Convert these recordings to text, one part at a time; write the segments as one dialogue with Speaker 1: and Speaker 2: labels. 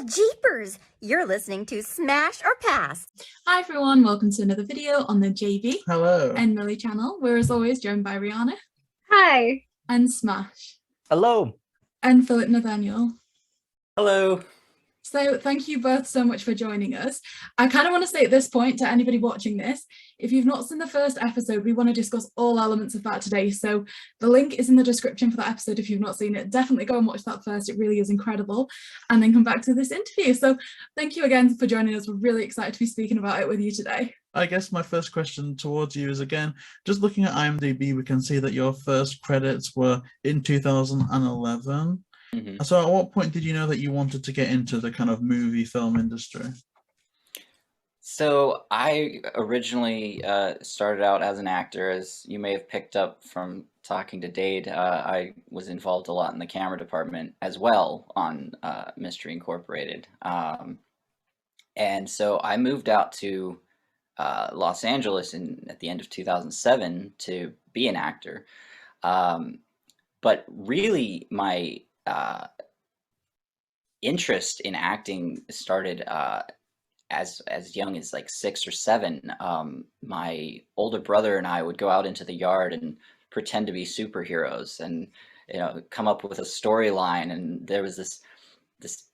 Speaker 1: Well, jeepers! You're listening to Smash or Pass.
Speaker 2: Hi everyone, welcome to another video on the JayBee and Milly channel. We're as always joined by Rhianna.
Speaker 3: Hi.
Speaker 2: And Smash.
Speaker 4: Hello.
Speaker 2: And Philip Nathanael.
Speaker 4: Hello.
Speaker 2: So thank you both so much for joining us. I kind of want to say at this point to anybody watching this, if you've not seen the first episode, we want to discuss all elements of that today. So the link is in the description for that episode. If you've not seen it, definitely go and watch that first. It really is incredible. And then come back to this interview. So thank you again for joining us. We're really excited to be speaking about it with you today.
Speaker 5: I guess my first question towards you is, again, just looking at IMDb, we can see that your first credits were in 2011.
Speaker 4: Mm-hmm.
Speaker 5: So at what point did you know that you wanted to get into the kind of movie film industry?
Speaker 4: So I originally started out as an actor, as you may have picked up from talking to Dade. I was involved a lot in the camera department as well on Mystery Incorporated. And so I moved out to Los Angeles at the end of 2007 to be an actor. But really my interest in acting started as young as like 6 or 7. My older brother and I would go out into the yard and pretend to be superheroes, and come up with a storyline. And there was this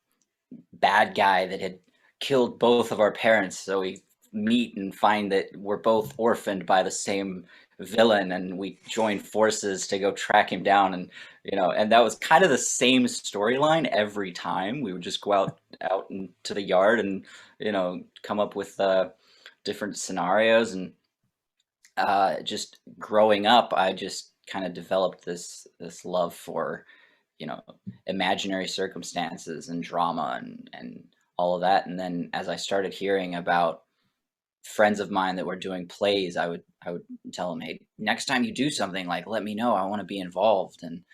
Speaker 4: bad guy that had killed both of our parents, so we meet and find that we're both orphaned by the same villain, and we join forces to go track him down. And and that was kind of the same storyline every time. We would just go out into the yard and come up with different scenarios. And just growing up, I just kind of developed this love for imaginary circumstances and drama and all of that. And then as I started hearing about friends of mine that were doing plays, I would tell them, hey, next time you do something, like, let me know. I want to be involved. And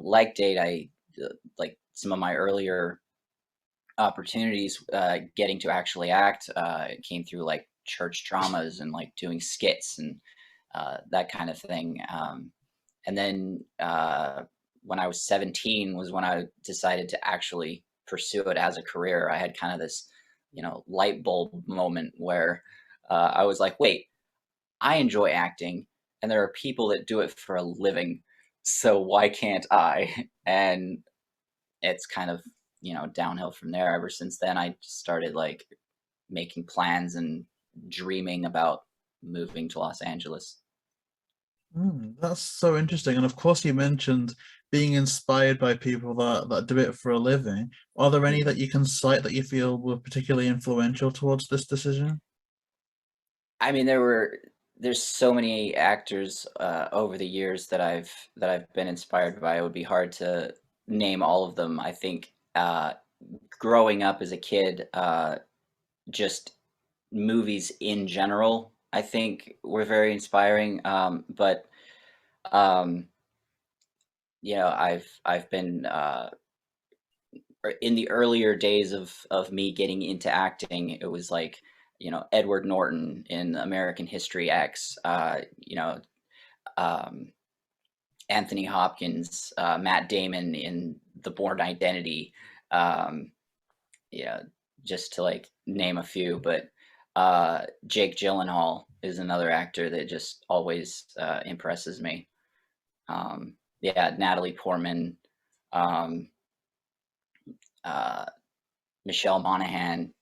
Speaker 4: like Dade, I like some of my earlier opportunities getting to actually act came through like church dramas and like doing skits and that kind of thing. And then when I was 17 was when I decided to actually pursue it as a career. I had kind of this light bulb moment where I was like, wait, I enjoy acting, and there are people that do it for a living, so why can't I? And it's kind of downhill from there. Ever since then, I just started like making plans and dreaming about moving to Los Angeles.
Speaker 5: That's so interesting. And of course, you mentioned being inspired by people that do it for a living. Are there any that you can cite that you feel were particularly influential towards this decision?
Speaker 4: I mean, there's so many actors over the years that I've been inspired by. It would be hard to name all of them. I think growing up as a kid, just movies in general, I think were very inspiring. But I've been in the earlier days of me getting into acting. It was like Edward Norton in American History X, Anthony Hopkins, Matt Damon in The Bourne Identity, just to like name a few. But Jake Gyllenhaal is another actor that just always impresses me. Natalie Portman, Michelle Monaghan,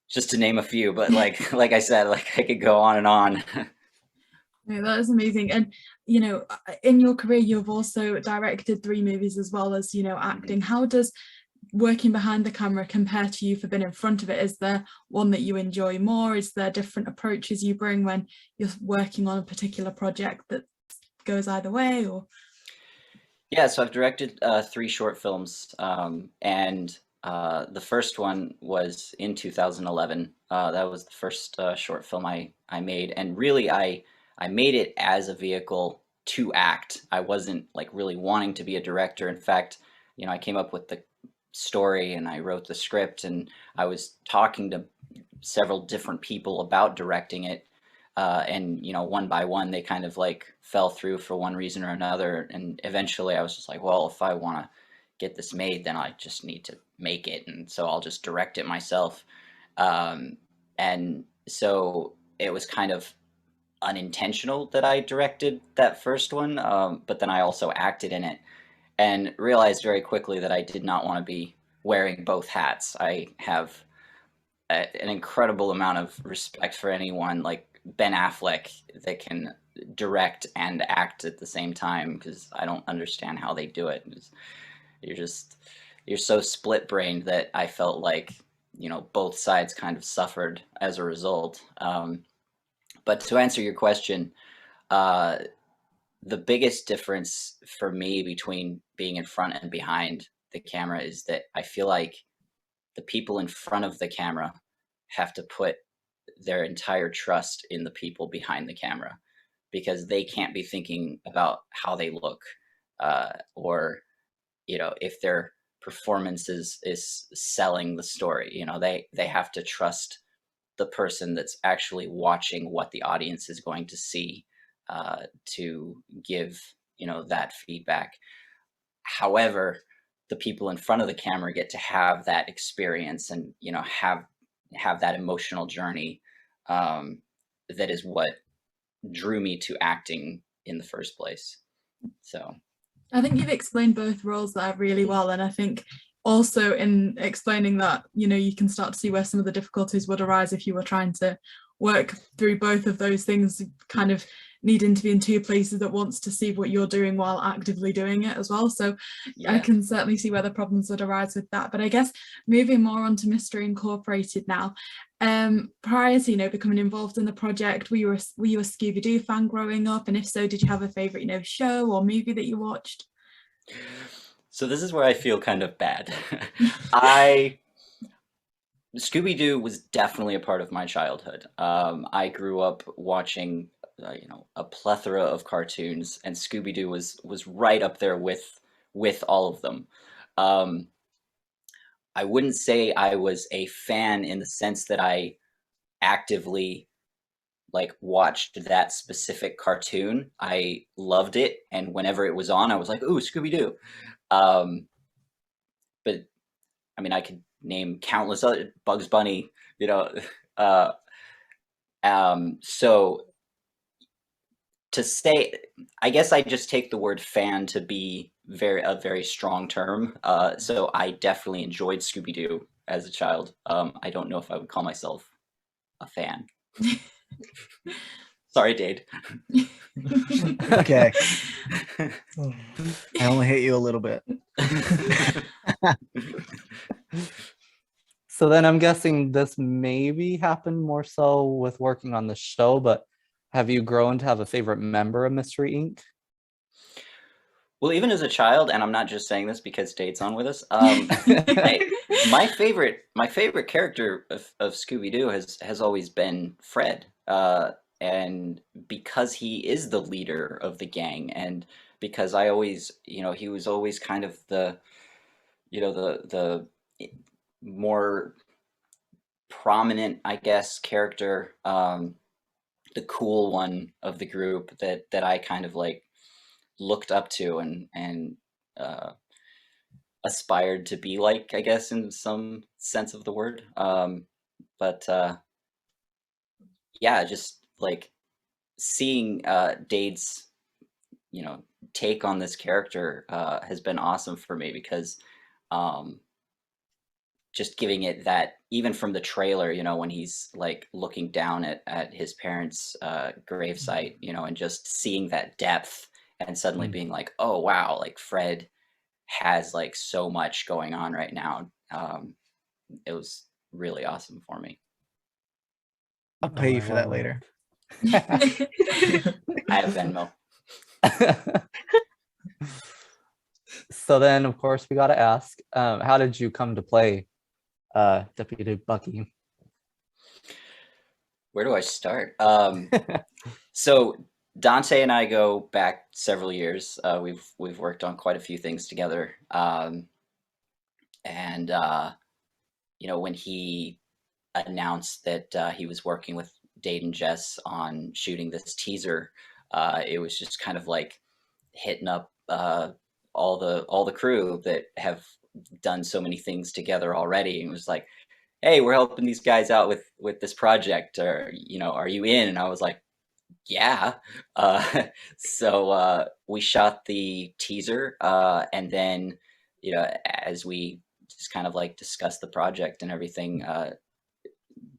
Speaker 4: just to name a few. But like I said, like I could go on and on.
Speaker 2: Yeah, that is amazing. And in your career, you've also directed 3 movies as well as acting. How does working behind the camera compare to you for being in front of it? Is there one that you enjoy more? Is there different approaches you bring when you're working on a particular project that goes either way? Or
Speaker 4: yeah, so I've directed 3 short films, and the first one was in 2011. That was the first short film I made, and really I made it as a vehicle to act. I wasn't like really wanting to be a director. In fact, I came up with the story and I wrote the script, and I was talking to several different people about directing it, and one by one they kind of like fell through for one reason or another. And eventually I was just like, well, if I want to get this made, then I just need to make it, and so I'll just direct it myself. And so it was kind of unintentional that I directed that first one, but then I also acted in it and realized very quickly that I did not want to be wearing both hats. I have an incredible amount of respect for anyone like Ben Affleck that can direct and act at the same time, because I don't understand how they do it. You're so split brained that I felt like, you know, both sides kind of suffered as a result. But to answer your question, the biggest difference for me between being in front and behind the camera is that I feel like the people in front of the camera have to put their entire trust in the people behind the camera, because they can't be thinking about how they look, or, you know, if their performance is selling the story. You know, they have to trust the person that's actually watching what the audience is going to see, to give, you know, that feedback. However, the people in front of the camera get to have that experience and, you know, have that emotional journey. That is what drew me to acting in the first place. So
Speaker 2: I think you've explained both roles there really well, and I think also in explaining that, you know, you can start to see where some of the difficulties would arise if you were trying to work through both of those things, kind of needing to be in two places that wants to see what you're doing while actively doing it as well. So
Speaker 4: yeah.
Speaker 2: I can certainly see where the problems would arise with that. But I guess moving more on to Mystery Incorporated now, prior to, you know, becoming involved in the project, were you a Scooby Doo fan growing up? And if so, did you have a favorite, you know, show or movie that you watched?
Speaker 4: So this is where I feel kind of bad. Scooby Doo was definitely a part of my childhood. I grew up watching, you know, a plethora of cartoons, and Scooby Doo was right up there with all of them. I wouldn't say I was a fan in the sense that I actively like watched that specific cartoon. I loved it, and whenever it was on, I was like, "Ooh, Scooby Doo!" But I mean, I could name countless other Bugs Bunny, you know. So to say, I guess I just take the word fan to be a very strong term. So I definitely enjoyed Scooby Doo as a child. I don't know if I would call myself a fan. Sorry, Dade.
Speaker 3: Okay. I only hate you a little bit.
Speaker 6: So then I'm guessing this maybe happened more so with working on the show, but have you grown to have a favorite member of Mystery Inc.?
Speaker 4: Well, even as a child, and I'm not just saying this because Dade's on with us, my favorite character of Scooby Doo has always been Fred. And because he is the leader of the gang, and because I always, you know, he was always kind of the, you know, the more prominent, I guess, character, the cool one of the group that I kind of like looked up to and aspired to be like, I guess, in some sense of the word. But yeah, just like seeing Dade's, you know, take on this character has been awesome for me, because just giving it that, even from the trailer, you know, when he's like looking down at his parents' gravesite, you know, and just seeing that depth and suddenly being like, oh wow, like Fred has like so much going on right now. It was really awesome for me.
Speaker 3: I'll pay you for that later.
Speaker 4: I have Venmo.
Speaker 6: So then, of course, we got to ask, how did you come to play Deputy Bucky?
Speaker 4: Where do I start? So Dante and I go back several years. We've worked on quite a few things together. And you know, when he announced that he was working with Dade and Jess on shooting this teaser, it was just kind of like hitting up all the crew that have done so many things together already, and was like, hey, we're helping these guys out with this project, or are you in? And I was like, yeah. So we shot the teaser, and then as we just kind of like discussed the project and everything,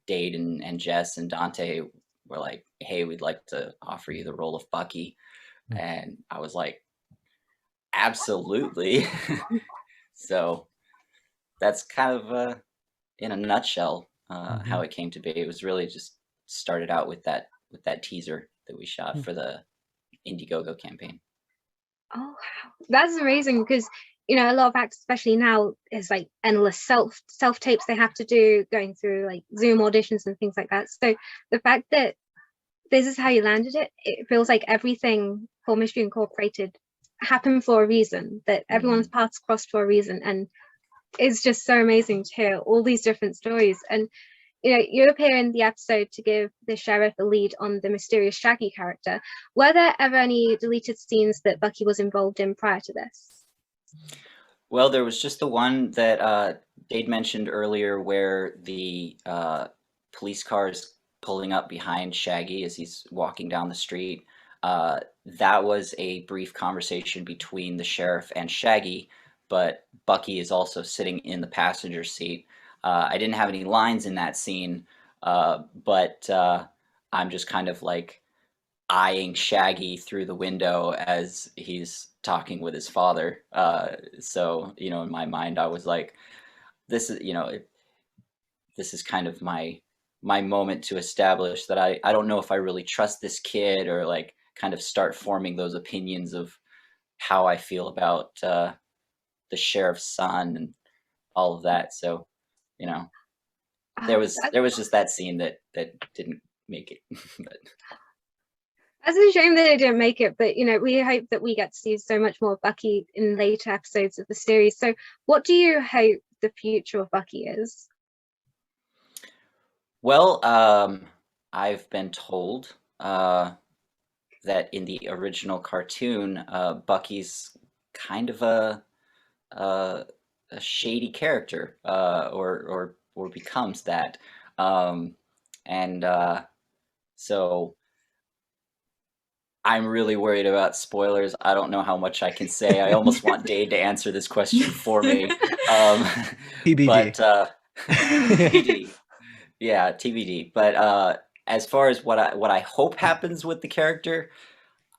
Speaker 4: Dade and Jess and Dante were like, hey, we'd like to offer you the role of Bucky. And I was like, absolutely. So that's kind of in a nutshell how it came to be. It was really just started out with that teaser that we shot for the Indiegogo campaign.
Speaker 7: Oh wow, that's amazing, because a lot of actors, especially now, is like endless self tapes they have to do, going through like Zoom auditions and things like that. So the fact that this is how you landed it, it feels like everything for Mystery Incorporated happened for a reason, that everyone's paths crossed for a reason, and it's just so amazing to hear all these different stories. And you appear in the episode to give the sheriff a lead on the mysterious Shaggy character. Were there ever any deleted scenes that Bucky was involved in prior to this?
Speaker 4: Well, there was just the one that Dade mentioned earlier, where the police car is pulling up behind Shaggy as he's walking down the street. That was a brief conversation between the sheriff and Shaggy, but Bucky is also sitting in the passenger seat. I didn't have any lines in that scene, but I'm just kind of like eyeing Shaggy through the window as he's talking with his father. So, in my mind, I was like, this is kind of my moment to establish that I don't know if I really trust this kid, or like kind of start forming those opinions of how I feel about the sheriff's son and all of that. So, there was just that scene that didn't make it. But
Speaker 7: that's a shame that it didn't make it, but we hope that we get to see so much more Bucky in later episodes of the series. So what do you hope the future of Bucky is?
Speaker 4: Well, I've been told that in the original cartoon, Bucky's kind of a shady character, or becomes that, and so I'm really worried about spoilers. I don't know how much I can say. I almost want Dade to answer this question for me.
Speaker 3: TBD.
Speaker 4: But TBD. Yeah, TBD. But as far as what I hope happens with the character,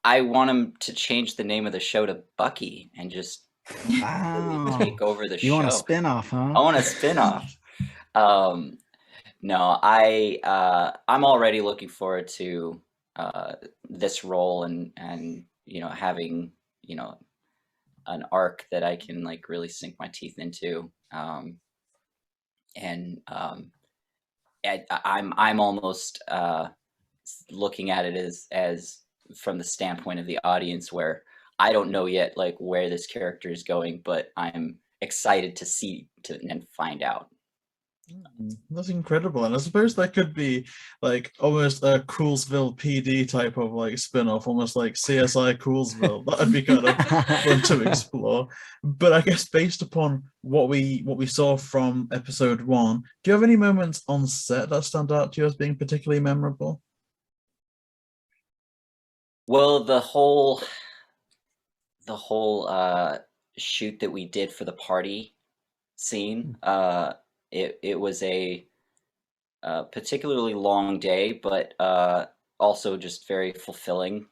Speaker 4: I want him to change the name of the show to Bucky and just
Speaker 3: Wow.
Speaker 4: take over the show.
Speaker 3: You want a spin-off, huh?
Speaker 4: I want a spin-off. No, I'm already looking forward to this role and having an arc that I can like really sink my teeth into. And I'm almost looking at it as from the standpoint of the audience, where I don't know yet like where this character is going, but I'm excited to see and find out.
Speaker 5: That's incredible, and I suppose that could be like almost a Coolsville PD type of like spin-off, almost like CSI Coolsville. That'd be kind of fun to explore. But I guess based upon what we saw from episode 1, do you have any moments on set that stand out to you as being particularly memorable?
Speaker 4: Well, the whole shoot that we did for the party scene, it was a particularly long day, but also just very fulfilling.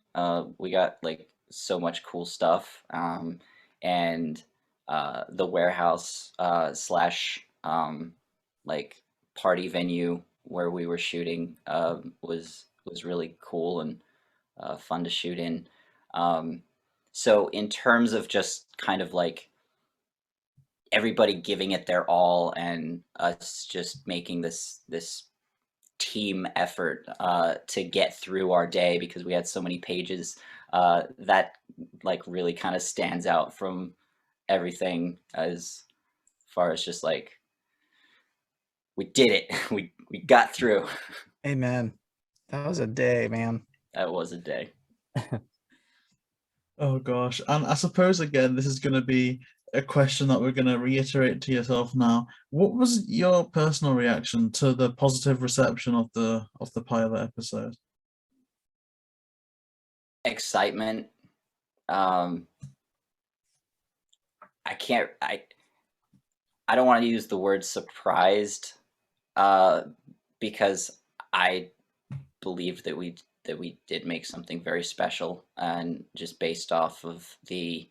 Speaker 4: We got like so much cool stuff, and the warehouse slash like party venue where we were shooting was really cool and fun to shoot in. So in terms of just kind of like everybody giving it their all and us just making this team effort to get through our day, because we had so many pages, that like really kind of stands out from everything as far as just like, we did it. We got through.
Speaker 3: Amen. That was a day, man.
Speaker 4: That was a day.
Speaker 5: Oh gosh. And I suppose again, this is going to be a question that we're going to reiterate to yourself now. What was your personal reaction to the positive reception of the pilot episode?
Speaker 4: Excitement. I don't want to use the word surprised, because I believed that we did make something very special, and just based off of the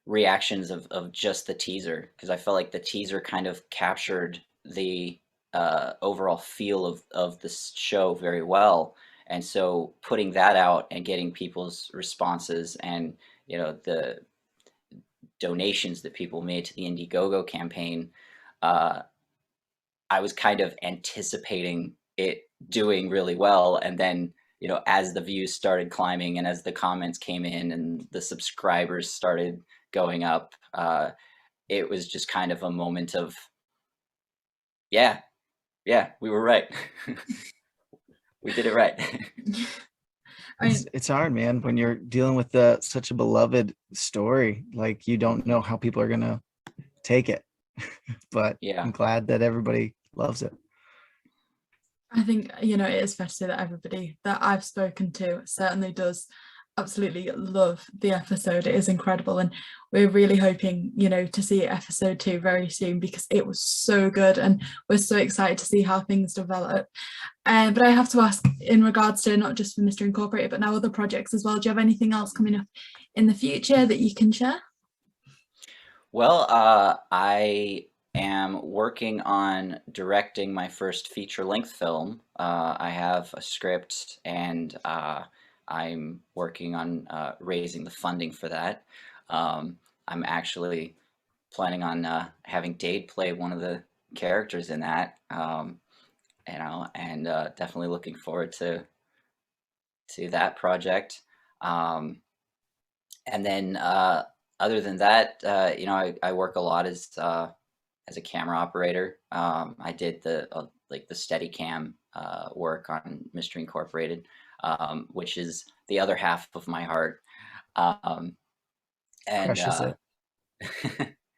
Speaker 4: reactions of just the teaser, because I felt like the teaser kind of captured the overall feel of this show very well. And so putting that out and getting people's responses, and the donations that people made to the Indiegogo campaign, I was kind of anticipating it doing really well. And then, as the views started climbing and as the comments came in and the subscribers started going up, it was just kind of a moment of, yeah, we were right. We did it right.
Speaker 3: It's hard, man, when you're dealing with such a beloved story. Like, you don't know how people are gonna take it, but
Speaker 4: Yeah.
Speaker 3: I'm glad that everybody loves it.
Speaker 2: I think, it is fair to say that everybody that I've spoken to certainly does absolutely love the episode. It is incredible, and we're really hoping, to see episode 2 very soon, because it was so good and we're so excited to see how things develop. But I have to ask, in regards to not just for Mr. Incorporated, but now other projects as well, do you have anything else coming up in the future that you can share?
Speaker 4: Well, I am working on directing my first feature-length film. I have a script, and I'm working on raising the funding for that. I'm actually planning on having Dade play one of the characters in that, and definitely looking forward to that project. And then other than that, I work a lot as a camera operator. I did the Steadicam work on Mystery Incorporated, which is the other half of my heart.
Speaker 3: Crushes it.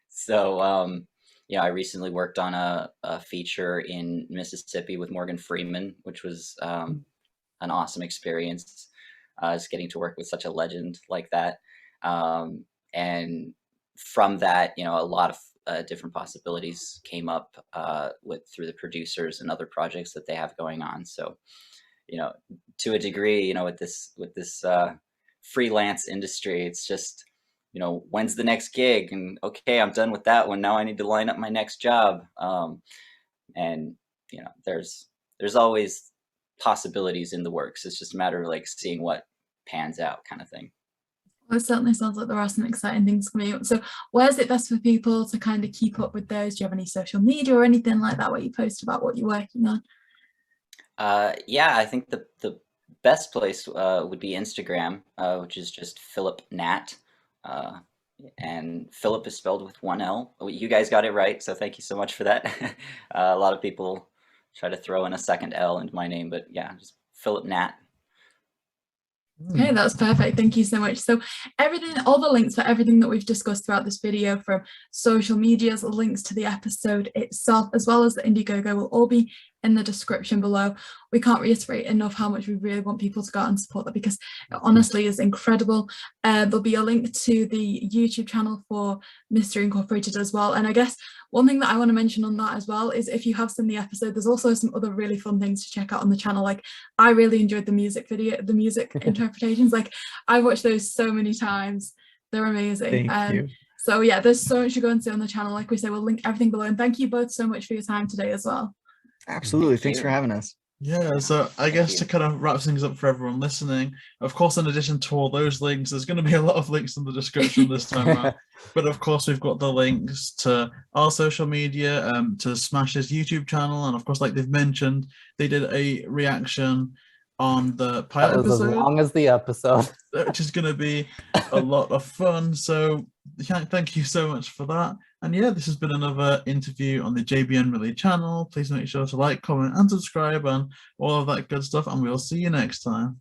Speaker 4: So I recently worked on a feature in Mississippi with Morgan Freeman, which was an awesome experience. Just getting to work with such a legend like that. And from that, a lot of different possibilities came up through the producers and other projects that they have going on. So, to a degree, with this freelance industry, it's just, when's the next gig? And okay, I'm done with that one. Now I need to line up my next job. And there's always possibilities in the works. It's just a matter of like seeing what pans out, kind of thing.
Speaker 2: Well, it certainly sounds like there are some exciting things coming up. So where's it best for people to kind of keep up with those? Do you have any social media or anything like that where you post about what you're working on?
Speaker 4: Yeah, I think the best place would be Instagram, which is just Philip Nat. And Philip is spelled with one L. You guys got it right, so thank you so much for that. A lot of people try to throw in a second L into my name, but yeah, just Philip Nat.
Speaker 2: Okay, that's perfect. Thank you so much. So all the links for everything that we've discussed throughout this video, from social medias, links to the episode itself, as well as the Indiegogo, will all be in the description below. We can't reiterate enough how much we really want people to go out and support that, because it honestly is incredible. There'll be a link to the YouTube channel for Mystery Incorporated as well. And I guess one thing that I want to mention on that as well is, if you have seen the episode, there's also some other really fun things to check out on the channel. Like, I really enjoyed the music interpretations. Like, I watched those so many times. They're amazing.
Speaker 3: Thank you.
Speaker 2: So yeah, there's so much to go and see on the channel. Like we say, we'll link everything below. And thank you both so much for your time today as well.
Speaker 3: Absolutely. Thanks for having us.
Speaker 5: Yeah, so I guess to kind of wrap things up for everyone listening, of course, in addition to all those links, there's going to be a lot of links in the description this time around. But of course, we've got the links to our social media, to Smash's YouTube channel, and of course, like they've mentioned, they did a reaction on the pilot episode.
Speaker 6: As long as the episode.
Speaker 5: Which is going to be a lot of fun. So thank you so much for that. And yeah, this has been another interview on the JayBee Milly channel. Please make sure to like, comment, and subscribe, and all of that good stuff. And we'll see you next time.